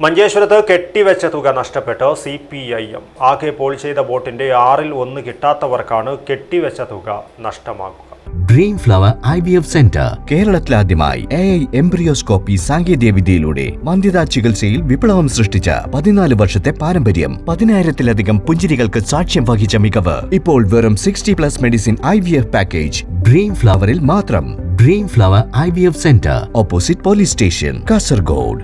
മഞ്ചേശ്വരത്ത് കെട്ടിവെച്ച തുക നഷ്ടപ്പെട്ട് CPIM ആകെ പോൾ ചെയ്ത വോട്ടിന്റെ 1/6 കിട്ടാത്തവർക്കാണ് കെട്ടിവെച്ച തുക നഷ്ടമാകുക. ഡ്രീം ഫ്ലവർ IVF സെന്റർ കേരളത്തിലാദ്യമായി AI എംബ്രിയോസ്കോപ്പി സാങ്കേതികവിദ്യയിലൂടെ വന്ധ്യതാ ചികിത്സയിൽ വിപ്ലവം സൃഷ്ടിച്ച 14 വർഷത്തെ പാരമ്പര്യം, 10,000-ലധികം പുഞ്ചിരികൾക്ക് സാക്ഷ്യം വഹിച്ച മികവ്. ഇപ്പോൾ വെറും 60+ മെഡിസിൻ IVF പാക്കേജ് ഡ്രീം ഫ്ലവറിൽ മാത്രം. Dream flower IVF centre, opposite police station, Kasaragod.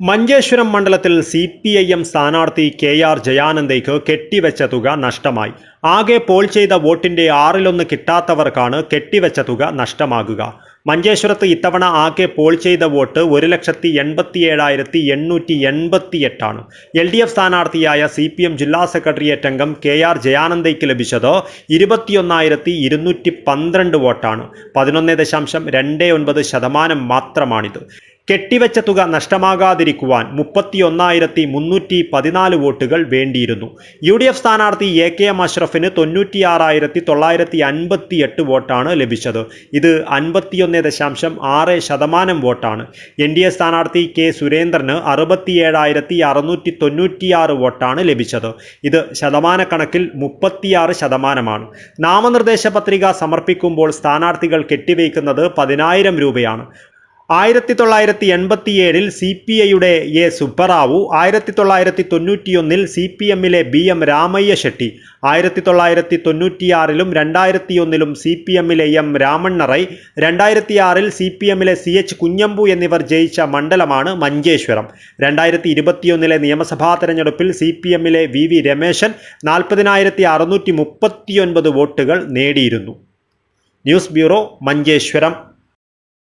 Manjeshwaram മണ്ഡലത്തിൽ CPIM സ്ഥാനാർത്ഥി KR ജയാനന്ദയ്ക്ക് കെട്ടിവെച്ച തുക നഷ്ടമായി. ആകെ പോൾ ചെയ്ത വോട്ടിന്റെ 1/6 കിട്ടാത്തവർക്കാണ് കെട്ടിവെച്ച തുക നഷ്ടമാകുക. മഞ്ചേശ്വരത്ത് ഇത്തവണ ആകെ പോൾ ചെയ്ത വോട്ട് 1,87,888 ആണ്. LDF സ്ഥാനാർത്ഥിയായ CPM ജില്ലാ സെക്രട്ടേറിയറ്റ് അംഗം KR ജയാനന്ദയ്ക്ക് ലഭിച്ചത് 21,212 വോട്ടാണ്. 11.29% മാത്രമാണിത്. കെട്ടിവെച്ച തുക നഷ്ടമാകാതിരിക്കുവാൻ 31,314 വോട്ടുകൾ വേണ്ടിയിരുന്നു. UDF സ്ഥാനാർത്ഥി AKM അഷ്റഫിന് 96,958 വോട്ടാണ് ലഭിച്ചത്. ഇത് 51.6% വോട്ടാണ്. NDA സ്ഥാനാർത്ഥി K സുരേന്ദ്രന് 67,696 വോട്ടാണ് ലഭിച്ചത്. ഇത് ശതമാനക്കണക്കിൽ 36%. നാമനിർദ്ദേശ പത്രിക സമർപ്പിക്കുമ്പോൾ സ്ഥാനാർത്ഥികൾ കെട്ടിവയ്ക്കുന്നത് 10,000 രൂപയാണ്. 1987 CPIയുടെ A Subbarao, 1991 CPMലെ BM Ramaiah Shetty, 1996 2001 CPMലെ M രാമണ്ണറൈ, 2006 CPMലെ CH Kunhambu എന്നിവർ ജയിച്ച മണ്ഡലമാണ് മഞ്ചേശ്വരം. 2021 നിയമസഭാ തെരഞ്ഞെടുപ്പിൽ CPMലെ VV രമേശൻ 40,639 വോട്ടുകൾ നേടിയിരുന്നു. News bureau, Manjeshwaram.